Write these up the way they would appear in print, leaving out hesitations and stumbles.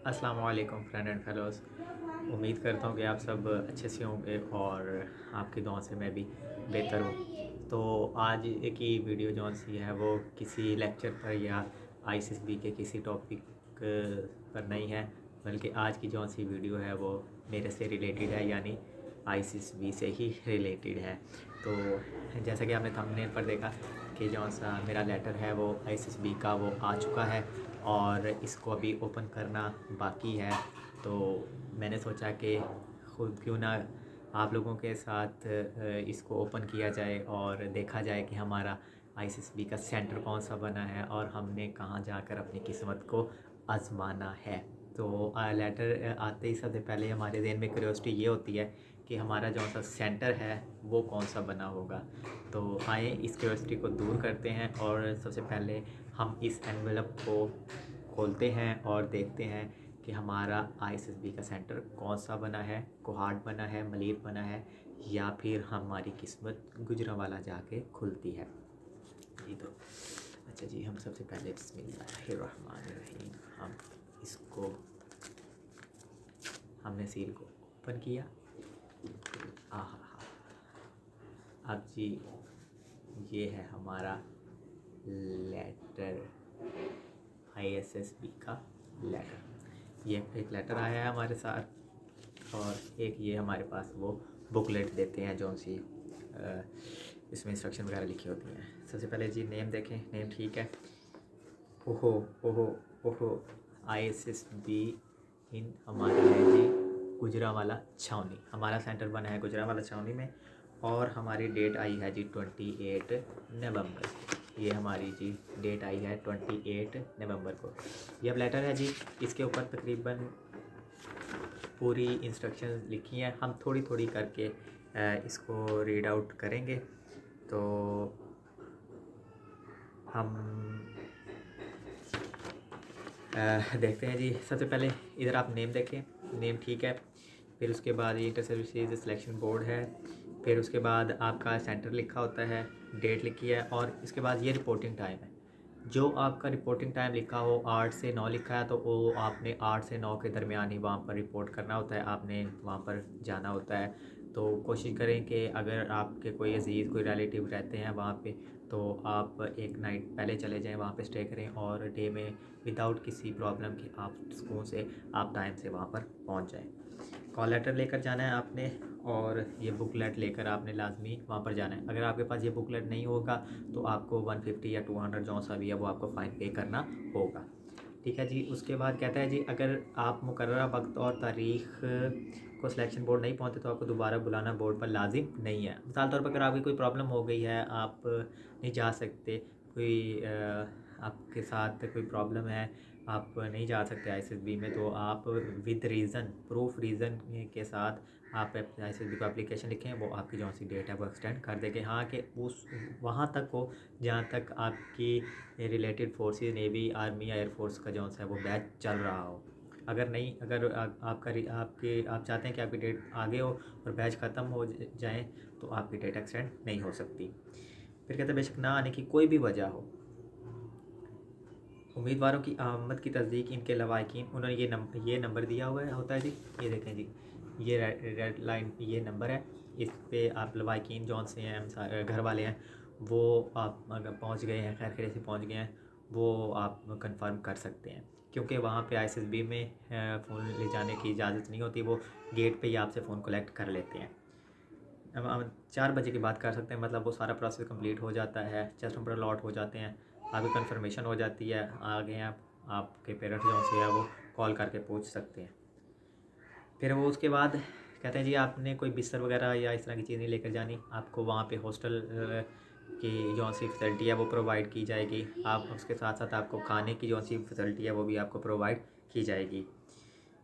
अस्सलाम वालेकुम friend and fellows. उम्मीद करता हूँ कि आप सब अच्छे से होंगे और आपकी दुआ से मैं भी बेहतर हूँ। तो आज की वीडियो जौन सी है वो किसी लेक्चर पर या आईसीएसबी के किसी टॉपिक पर नहीं है, बल्कि आज की जौन सी वीडियो है वो मेरे से रिलेटेड है, यानी आईसीएसबी से ही रिलेटेड है। तो जैसा कि आपने थंबनेल पर देखा कि जौन सा मेरा लेटर है वो आईसीएसबी का वो आ चुका है और इसको अभी ओपन करना बाकी है। तो मैंने सोचा कि खुद क्यों ना आप लोगों के साथ इसको ओपन किया जाए और देखा जाए कि हमारा आईसीएसबी का सेंटर कौन सा बना है और हमने कहाँ जाकर अपनी किस्मत को आजमाना है। तो लेटर आते ही सबसे पहले हमारे ज़हन में क्यूरियोसिटी ये होती है कि हमारा जो सा सेंटर है वो कौन सा बना होगा। तो आइए इस क्यूरियोसिटी को दूर करते हैं और सबसे पहले हम इस एनवेलप को खोलते हैं और देखते हैं कि हमारा आईएसएसबी का सेंटर कौन सा बना है, कोहाट बना है, मलीर बना है, या फिर हमारी किस्मत गुजरांवाला जाके खुलती है। जी तो अच्छा जी, हम सबसे पहले बिस्मिल्लाहिर्रहमानिर्रहीम हम इसको हमने सील को ओपन किया। आहा हा, अब जी ये है हमारा लेटर, आईएसएसबी का लेटर। ये एक लेटर आया है हमारे साथ और एक ये हमारे पास वो बुकलेट देते हैं जो सी इसमें इंस्ट्रक्शन वगैरह लिखी होती हैं। सबसे पहले जी नेम देखें, नेम ठीक है। ओहो ओहो ओहो, आईएसएसबी इन हमारा है जी गुजरांवाला छावनी। हमारा सेंटर बना है गुजरांवाला छावनी में और हमारी डेट आई है जी 28 नवंबर। ये हमारी जी डेट आई है 28 नवंबर को। ये अब लेटर है जी, इसके ऊपर तकरीबन पूरी इंस्ट्रक्शन लिखी हैं। हम थोड़ी थोड़ी करके इसको रीड आउट करेंगे। तो हम देखते हैं जी। सबसे पहले इधर आप नेम देखें, नेम ठीक है। फिर उसके बाद ये इंटर सर्विसेज सिलेक्शन बोर्ड है। फिर उसके बाद आपका सेंटर लिखा होता है, डेट लिखी है और इसके बाद ये रिपोर्टिंग टाइम है। जो आपका रिपोर्टिंग टाइम लिखा हो 8 से 9 लिखा है तो वो आपने 8 से 9 के दरमियान ही वहाँ पर रिपोर्ट करना होता है, आपने वहाँ पर जाना होता है। तो कोशिश करें कि अगर आपके कोई अजीज़ कोई रिलेटिव रहते हैं वहाँ पे तो आप एक नाइट पहले चले जाएं, वहाँ पे स्टे करें और डे में विदाउट किसी प्रॉब्लम के आप सुकून से आप टाइम से वहाँ पर पहुँच जाएं। कॉल लेटर लेकर जाना है आपने और ये बुकलेट लेकर आपने लाजमी वहाँ पर जाना है। अगर आपके पास ये बुकलेट नहीं होगा तो आपको 150 या 200 जो सा भी है वो आपको फ़ाइन पे करना होगा। ठीक है जी। उसके बाद कहता है जी, अगर आप मुकर्ररा वक्त और तारीख़ को सिलेक्शन बोर्ड नहीं पहुँचते तो आपको दोबारा बुलाना बोर्ड पर लाजिम नहीं है। मिसाल तौर पर अगर आपकी कोई प्रॉब्लम हो गई है, आप नहीं जा सकते, कोई आपके साथ कोई प्रॉब्लम है, आप नहीं जा सकते आईसीएसबी में, तो आप विद रीज़न प्रूफ रीज़न के साथ आप आईसीएसबी को एप्लीकेशन लिखें, वो आपकी जो सी डेट है वो एक्सटेंड कर देंगे। हाँ कि उस वहाँ तक हो जहाँ तक आपकी रिलेटेड फोर्सेस नेवी आर्मी या एयरफोर्स का जो सा है वो बैच चल रहा हो। अगर नहीं, अगर आप चाहते हैं कि आपकी डेट आगे हो और बैच ख़त्म हो जाए तो आपकी डेट एक्सटेंड नहीं हो सकती। फिर कहते हैं बेशक ना आने की कोई भी वजह हो, उम्मीदवारों की आमद की तस्दीक इनके लवाकिन, उन्होंने ये नंबर दिया हुआ है होता है जी, ये देखें जी, ये रेड लाइन ये नंबर है, इस पे आप लवाकिन जौन से हैं घर वाले हैं वो आप अगर पहुंच गए हैं, खैर खैर से पहुंच गए हैं, वो आप कंफर्म कर सकते हैं। क्योंकि वहाँ पे आईसीएसबी में फ़ोन ले जाने की इजाज़त नहीं होती, वो गेट पे ही आपसे फ़ोन कलेक्ट कर लेते हैं। अब हम 4 बजे की बात कर सकते हैं, मतलब वो सारा प्रोसेस कंप्लीट हो जाता है, चेस्ट नंबर अलॉट हो जाते हैं, आपकी कंफर्मेशन हो जाती है, आ गए हैं आपके पेरेंट्स जो से है वो कॉल करके पूछ सकते हैं। फिर वो उसके बाद कहते हैं जी आपने कोई बिस्तर वगैरह या इस तरह की चीज़ नहीं लेकर जानी, आपको वहाँ पे हॉस्टल की जो सी फैसिलिटी है वो प्रोवाइड की जाएगी। आप उसके साथ साथ आपको खाने की जो सी फैसिलिटी है वो भी आपको प्रोवाइड की जाएगी।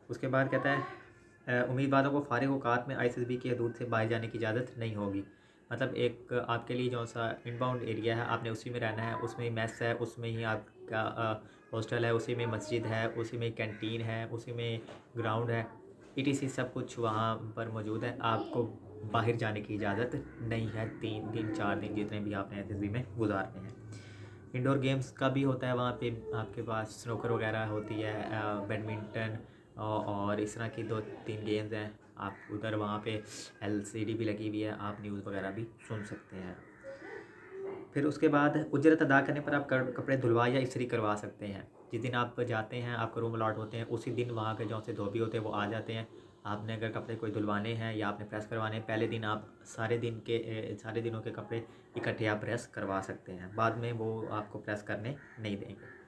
उसके बाद कहता है उम्मीदवारों को फारिग औकात में आईसीएसबी की हदूद से बाहर जाने की इजाज़त नहीं होगी। मतलब एक आपके लिए जो सा इनबाउंड एरिया है आपने उसी में रहना है, उसमें ही मेस है, उसमें ही आपका हॉस्टल है, उसी में मस्जिद है, उसी में कैंटीन है, उसी में ग्राउंड है, ईटीसी सब कुछ वहाँ पर मौजूद है। आपको बाहर जाने की इजाज़त नहीं है 3 दिन 4 दिन जितने भी आपने आईसीएसबी में गुजारने हैं। इंडोर गेम्स का भी होता है, वहाँ पे आपके पास स्नूकर वगैरह होती है, बैडमिंटन और इस तरह की 2-3 गेम्स हैं। आप उधर वहाँ पे एलसीडी भी लगी हुई है, आप न्यूज़ वगैरह भी सुन सकते हैं। फिर उसके बाद उजरत अदा करने पर आप कपड़े धुलवा या इस्त्री करवा सकते हैं। जिस दिन आप जाते हैं, आपको रूम अलॉट होते हैं, उसी दिन वहाँ के जो से धोबी होते हैं वो आ जाते हैं। आपने अगर कपड़े कोई धुलवाने हैं या आपने प्रेस करवाने हैं, पहले दिन आप सारे दिनों के कपड़े इकट्ठे आप प्रेस करवा सकते हैं, बाद में वो आपको प्रेस करने नहीं देंगे।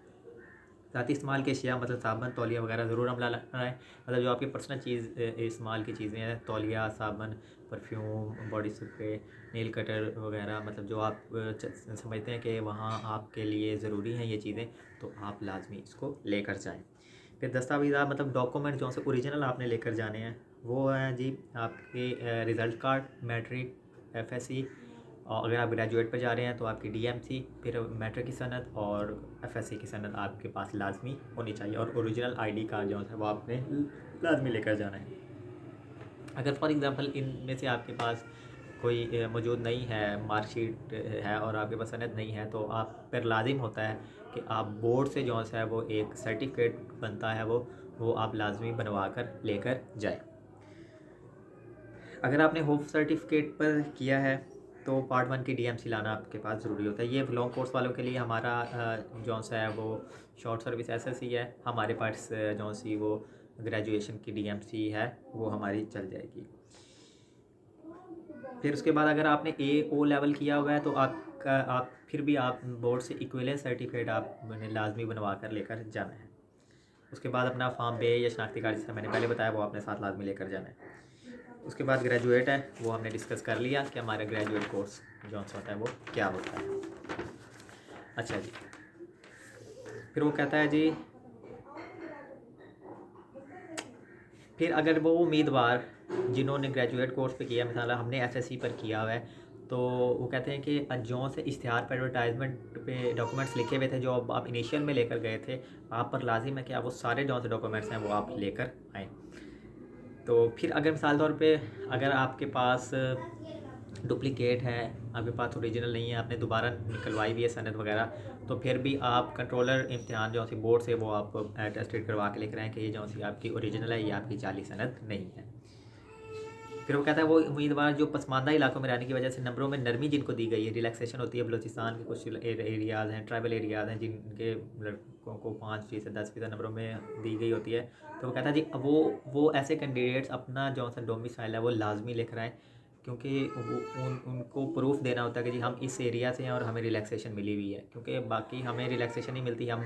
साथ ही इस्तेमाल की अशिया मतलब साबुन, तौलिया वगैरह ज़रूर हम लाएँ। मतलब जो आपकी पर्सनल चीज़ इस्तेमाल की चीज़ें हैं, तौलिया, साबुन, perfume, body spray, nail cutter वगैरह, मतलब जो आप समझते हैं कि वहाँ आपके लिए ज़रूरी हैं ये चीज़ें, तो आप लाजमी इसको लेकर जाएँ। फिर दस्तावेज़ात मतलब डॉक्यूमेंट जो से ओरिजिनल आपने लेकर जाने हैं, वो हैं जी आपके रिज़ल्ट कार्ड, मैट्रिक, एफएससी, और अगर आप ग्रेजुएट पर जा रहे हैं तो आपकी डीएमसी, फिर मैट्रिक की सनद और एफएससी की सनद आपके पास लाजमी होनी चाहिए, और ओरिजिनल आईडी कार्ड जो है वो आपने लाजमी लेकर जाना है। अगर फॉर एग्ज़ाम्पल इनमें से आपके पास कोई मौजूद नहीं है, मार्कशीट है और आपके पास सनद नहीं है, तो आप पर लाजिम होता है कि आप बोर्ड से जो है वो एक सर्टिफिकेट बनता है, वो आप लाजमी बनवा कर लेकर जाए। अगर आपने होप सर्टिफिकेट पर किया है तो पार्ट 1 की डीएमसी लाना आपके पास ज़रूरी होता है। ये लॉन्ग कोर्स वालों के लिए हमारा जो सा है वो शॉर्ट सर्विस एसएससी है, हमारे पास जो सी वो ग्रेजुएशन की डीएमसी है, वो हमारी चल जाएगी। फिर उसके बाद अगर आपने ओ लेवल किया हुआ है तो आप फिर भी आप बोर्ड से इक्विवेलेंस सर्टिफिकेट आपने लाजमी बनवा कर लेकर जाना है। उसके बाद अपना फॉर्म बे या शनाख्ती कार्ड, जिसका मैंने पहले बताया, वो आपने साथ लाजमी लेकर जाना है। उसके बाद ग्रेजुएट है, वो हमने डिस्कस कर लिया कि हमारा ग्रेजुएट कोर्स जो होता है वो क्या होता है। अच्छा जी, फिर वो कहता है जी, फिर अगर वो उम्मीदवार जिन्होंने ग्रेजुएट कोर्स पे किया, मिसाल हमने एसएससी पर किया हुआ है, तो वो कहते हैं कि जो से इश्तिहार पर एडवर्टाइजमेंट पे डॉक्यूमेंट्स लिखे हुए थे जो आप इनिशियल में लेकर गए थे, आप पर लाजिम है कि आप वो सारे जो से डॉक्यूमेंट्स हैं वो आप लेकर आएँ। तो फिर अगर मिसाल तौर पे अगर आपके पास डुप्लिकेट है, आपके पास ओरिजिनल नहीं है, आपने दोबारा निकलवाई हुई है सनद वगैरह, तो फिर भी आप कंट्रोलर इम्तिहान जो सी बोर्ड से वो आप अटेस्टेड करवा के लिख रहे हैं कि ये जो सी आपकी ओरिजिनल है, ये आपकी जाली सनद नहीं है। फिर वो कहता है वो उम्मीदवार जो पसमानदा इलाकों में रहने की वजह से नंबरों में नरमी जिनको दी गई है, रिलैक्सेशन होती है, बलूचिस्तान के कुछ एरियाज़ हैं, ट्राइबल एरियाज़ हैं, जिनके लड़कों को 5% 10% नंबरों में दी गई होती है, तो वो कहता है जी वो ऐसे कैंडिडेट्स अपना जो सा डोमिसाइल है वो लाजमी लिख रहे हैं, क्योंकि उनको प्रूफ देना होता है कि जी हम इस एरिया से हैं और हमें रिलैक्सेशन मिली हुई है, क्योंकि बाकी हमें रिलैक्सेशन नहीं मिलती, हम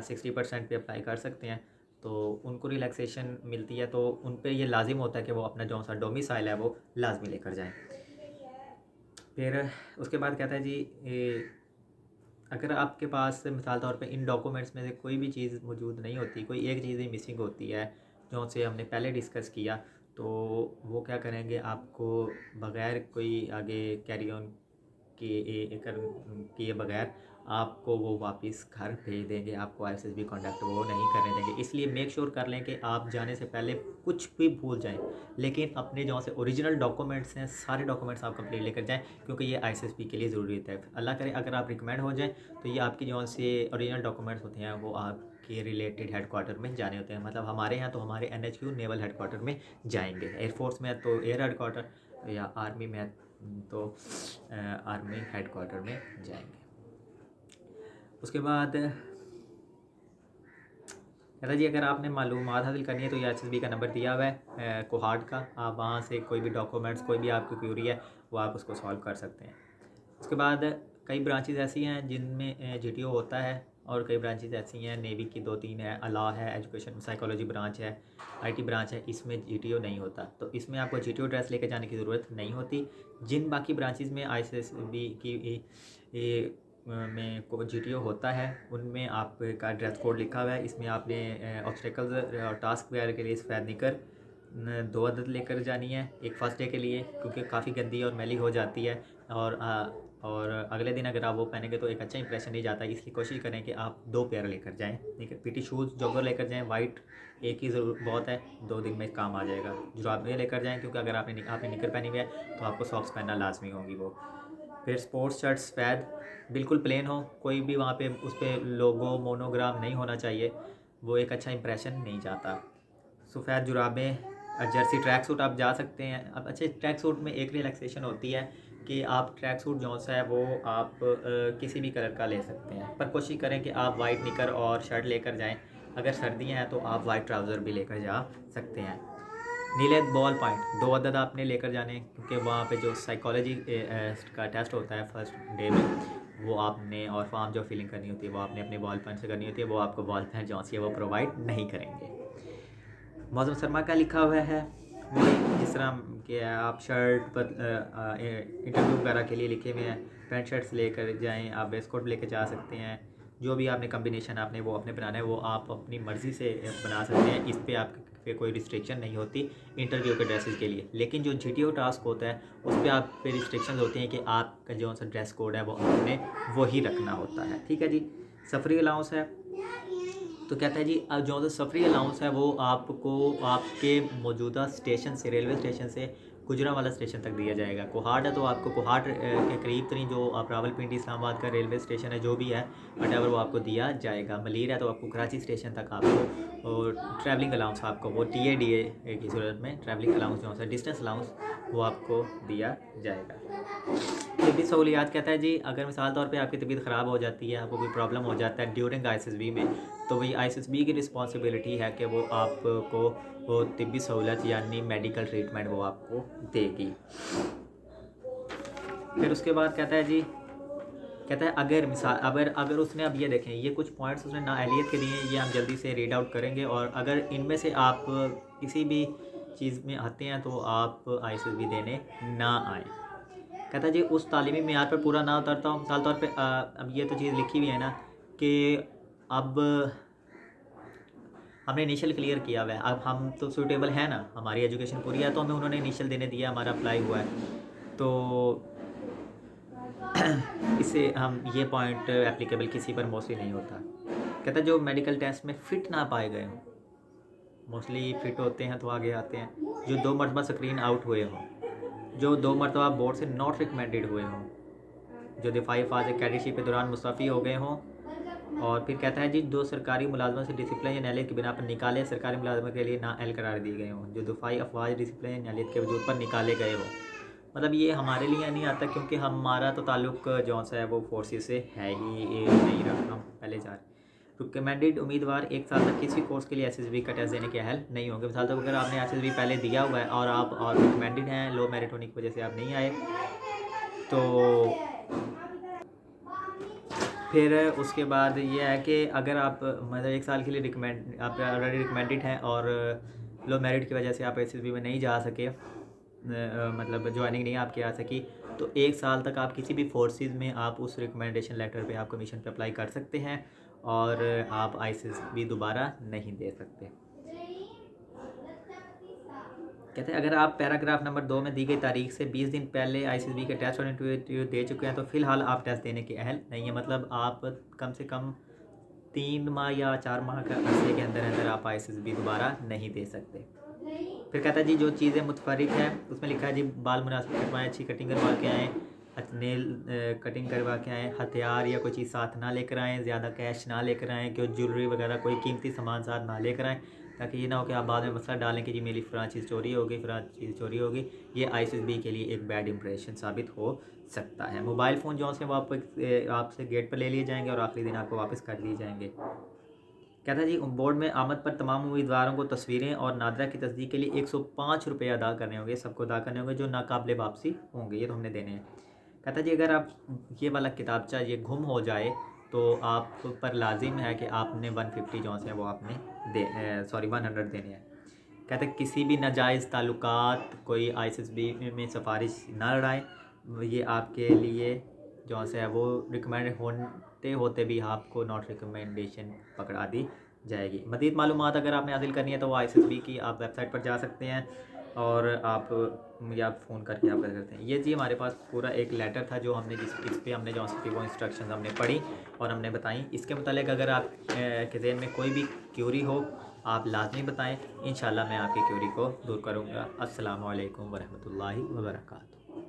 60% पे अप्लाई कर सकते हैं, तो उनको रिलैक्सेशन मिलती है, तो उन पे ये लाजिम होता है कि वो अपना जो सा डोमिसाइल है वो लाजमी लेकर जाएं। फिर उसके बाद कहता है जी, अगर आपके पास मिसाल तौर पे इन डॉक्यूमेंट्स में से कोई भी चीज़ मौजूद नहीं होती, कोई एक चीज़ ही मिसिंग होती है जो से हमने पहले डिस्कस किया, तो वो क्या करेंगे, आपको बग़ैर कोई आगे कैरी ऑन किए बगैर आपको वो वापस घर भेज देंगे, आपको आईएसएसबी कॉन्टैक्ट वो नहीं करने देंगे। इसलिए मेक श्योर कर लें कि आप जाने से पहले कुछ भी भूल जाएं, लेकिन अपने जो से ओरिजिनल डॉक्यूमेंट्स हैं सारे डॉक्यूमेंट्स आप कंप्लीट लेकर जाएं, क्योंकि ये आईएसएसबी के लिए ज़रूरी होता है। अल्लाह करे अगर आप रिकमेंड हो जाएं तो ये आपकी जो से ओरिजिनल डॉक्यूमेंट्स होते हैं वो आपके रिलेटेड हेडक्वार्टर में जाने होते हैं। मतलब हमारे यहाँ तो हमारे एनएचक्यू नेवल हेडक्वार्टर में जाएंगे, एयरफोर्स में तो एयर हेडक्वार्टर, या आर्मी में तो आर्मी हेडक्वार्टर में जाएंगे। उसके बाद कहता जी, अगर आपने मालूमात हासिल करनी है तो ये एसएसबी का नंबर दिया हुआ है कोहार्ड का, आप वहाँ से कोई भी डॉक्यूमेंट्स, कोई भी आपकी क्यूरी है वो आप उसको सॉल्व कर सकते हैं। उसके बाद कई ब्रांचेस ऐसी हैं जिनमें जीटीओ होता है, और कई ब्रांचेस ऐसी हैं, नेवी की 2-3 है, अला है, एजुकेशन साइकोलॉजी ब्रांच है, आईटी ब्रांच है, इसमें जीटीओ नहीं होता, तो इसमें आपको जीटीओ ड्रेस लेके जाने की ज़रूरत नहीं होती। जिन बाकी ब्रांचेस में आईएसएसबी की में को जीटीओ होता है, उनमें आपका ड्रेस कोड लिखा हुआ है, इसमें आपने ऑब्स्टेकल्स और टास्क वगैरह के लिए सफ़ेद निकर 2 अदद लेकर जानी है, एक फ़र्स्ट डे के लिए, क्योंकि काफ़ी गंदी और मैली हो जाती है, और अगले दिन अगर आप वो पहनेंगे तो एक अच्छा इंप्रेशन नहीं जाता है, इसलिए कोशिश करें कि आप 2 पेयर लेकर जाएं। ठीक है, पीटी शूज़ जॉगर लेकर जाएं, वाइट एक ही ज़रूर बहुत है, 2 दिन में काम आ जाएगा। जुराबें लेकर जाएं, क्योंकि अगर आपने निकर पहनी हुई है तो आपको सॉक्स पहनना लाजमी होगी वो। फिर स्पोर्ट्स शर्ट सफ़ेद बिल्कुल प्लेन हो, कोई भी वहाँ पे उस पर लोगो मोनोग्राम नहीं होना चाहिए, वो एक अच्छा इंप्रेशन नहीं जाता। सफ़ेद जुराबें, जर्सी ट्रैक सूट आप जा सकते हैं। अब अच्छे ट्रैक सूट में एक रिलैक्सेशन होती है कि आप ट्रैक सूट जो सा है वो आप किसी भी कलर का ले सकते हैं, पर कोशिश करें कि आप वाइट निकर और शर्ट लेकर जाएं। अगर सर्दियां हैं तो आप वाइट ट्राउज़र भी लेकर जा सकते हैं। नीले बॉल पॉइंट 2 अदद आपने लेकर जाने, क्योंकि वहाँ पे जो साइकोलॉजी का टेस्ट होता है फर्स्ट डे में, वो आपने और फॉर्म जो फिलिंग करनी होती है वो आपने अपने बॉल पेन से करनी होती है, वो आपको बॉल पेन जो सी है वो प्रोवाइड नहीं करेंगे। मौसम सरमा का लिखा हुआ है, जिस तरह कि आप शर्ट पर इंटरव्यू वगैरह के लिए लिखे हुए हैं, पैंट शर्ट्स लेकर जाएं, आप वेस्ट कोट लेकर जा सकते हैं। जो भी आपने कम्बिनेशन आपने वो अपने बनाना है वो आप अपनी मर्ज़ी से बना सकते हैं, इस पर आप पे कोई रिस्ट्रिक्शन नहीं होती इंटरव्यू के ड्रेसेस के लिए। लेकिन जो GTO टास्क होता है उस पर आप पे रिस्ट्रिक्शन होती हैं कि आपका जो सा ड्रेस कोड है वो आपने वही रखना होता है। ठीक है जी। सफरी अलाउंस है, तो कहता है जी जो सफरी अलाउंस है वो आपको आपके मौजूदा स्टेशन से, रेलवे स्टेशन से गुजरांवाला स्टेशन तक दिया जाएगा। कोहाट है तो आपको कोहाट के करीब तरीन जो आप रावलपिंडी इस्लामाबाद का रेलवे स्टेशन है जो भी है वटेवर वो आपको दिया जाएगा। मलीर है तो आपको कराची स्टेशन तक आपको, और ट्रैवलिंग अलाउंस आपको वो TADA की सूरत में ट्रैवलिंग अलाउंस जो है डिस्टेंस अलाउंस वो आपको दिया जाएगा। तिब्बी सहूलियात कहता है जी अगर मिसाल तौर पे आपकी तबीयत ख़राब हो जाती है, आपको कोई प्रॉब्लम हो जाता है ड्यूरिंग ISSB में, तो वही ISSB की रिस्पॉन्सिबिलिटी है कि वो आपको वो तिब्बी सहूलत यानी मेडिकल ट्रीटमेंट वो आपको देगी। फिर उसके बाद कहता है जी, कहता है अगर मिसाल अगर उसने, अब ये देखें ये कुछ पॉइंट्स उसने ना अहलियत के दिए, ये हम जल्दी से रीड आउट करेंगे, और अगर इनमें से आप किसी भी चीज़ में आते हैं तो आप ISSB देने ना आए। कहता है जी उस तालीमी मेयार पर पूरा ना उतरता हूँ, मिसाल तौर पे अब ये तो चीज़ लिखी हुई है ना कि अब हमने इनिशियल क्लियर किया हुआ है, अब हम तो सूटेबल है ना, हमारी एजुकेशन पूरी है तो हमें उन्होंने इनिशियल देने दिया, हमारा अप्लाई हुआ है, तो इससे हम ये पॉइंट एप्लीकेबल किसी पर मोस्टली नहीं होता। कहता है जो मेडिकल टेस्ट में फ़िट ना पाए गए हों, मोस्टली फ़िट होते हैं तो आगे आते हैं, जो 2 मरतबा स्क्रीन आउट हुए हों, जो 2 मरतबा बोर्ड से नॉट रिकमेंडेड हुए हों, जो दिफाई फाज कैडेटशिप के दौरान मुस्तफ़ी हो गए हों, और फिर कहता है जी जो सरकारी मुलाजमत से डिसिप्लिन या नैलियत की बिना पर निकाले सरकारी मुलाजमत के लिए नाअहल करार दिए गए हों, जो दिफाई अफवाज डिसिप्लिन या नैलियत के वजूद पर निकाले गए हों। मतलब ये हमारे लिए नहीं आता क्योंकि हमारा तो ताल्लुक़ जो सा है वो फोर्सेस से है ही नहीं रहा, हम पहले जा रहे। रिकमेंडेड उम्मीदवार 1 साल तक किसी कोर्स के लिए SSB का टेस्ट देने के अहल नहीं होंगे। मिसाल तौर पर अगर आपने SSB पहले दिया हुआ है और आप रिकमेंडेड हैं, लो मेरिट होने की वजह से आप नहीं आए, तो फिर उसके बाद ये है कि अगर आप मतलब 1 साल के लिए आप ऑलरेडी रिकमेंडेड हैं और लो मेरिट की वजह से आप SSB में नहीं जा सके, मतलब ज्वाइनिंग नहीं आपकी आ सकी, तो 1 साल तक आप किसी भी फोर्सेस में आप उस रिकमेंडेशन लेटर पे आप कमीशन पे अप्लाई कर सकते हैं और आप ISSB दोबारा नहीं दे सकते। कहते हैं अगर आप पैराग्राफ नंबर 2 में दी गई तारीख से 20 दिन पहले ISSB के टेस्ट और इंटरव्यू दे चुके हैं तो फ़िलहाल आप टेस्ट देने के अहल नहीं है। मतलब आप कम से कम 3 माह या 4 माह का अरसे के अंदर अंदर आप ISSB दोबारा नहीं दे सकते। फिर कहता है जी जो चीज़ें मुतफरिक हैं उसमें लिखा है जी बाल मुनासिब कटवाएँ, अच्छी कटिंग करवा के आएँ, नेल कटिंग करवा के आएँ, हथियार या कोई चीज़ साथ ना लेकर आएँ, ज़्यादा कैश ना लेकर आएँ, कोई ज्वेलरी वगैरह कोई कीमती सामान साथ ना लेकर आएँ, ताकि ये ना हो कि आप बाद में मसला डालें कि जी मेरी फ़लाँ चीज़ चोरी हो गई, फ़लाँ चीज़ चोरी हो गई। ये ISSB के लिए एक बैड इंप्रेशन साबित हो सकता है। मोबाइल फ़ोन जो से वो आपसे गेट पर ले लिए जाएंगे और आखिरी दिन आपको वापस कर दिए जाएंगे। कहता है जी बोर्ड में आमद पर तमाम उम्मीदवारों को तस्वीरें और नादरा की तस्दीक के लिए 105 रुपये अदा करने होंगे, सबको अदा करने होंगे जो नाकाबिले वापसी होंगे, ये तो हमने देने हैं। कहता है जी अगर आप ये वाला किताबचा ये गुम हो जाए तो आप पर लाजिम है कि आपने 150 जो हैं वो आपने 100 देने हैं। कहते हैं किसी भी नाजायज़ ताल्लुकात कोई ISSB में सिफारिश ना लड़ाएँ, ये आपके लिए जो है वो रिकमेंड होते होते भी आपको नॉट रिकमेंडेशन पकड़ा दी जाएगी। मज़ीद मालूमात अगर आपने हासिल करनी है तो वो ISSB की आप वेबसाइट पर जा सकते हैं और आप मुझे आप फ़ोन करके आप कर सकते हैं। ये जी हमारे पास पूरा एक लेटर था जो हमने इस पे हमने जो सी वो इंस्ट्रक्शन हमने पढ़ी और हमने बताई। इसके मुतालिक अगर आप के ज़हन में कोई भी क्यूरी हो आप लाजमी बताएं, इंशाल्लाह मैं आपकी क्यूरी को दूर करूँगा। अस्सलामु अलैकुम वरहमतुल्लाहि वबरकातुहू।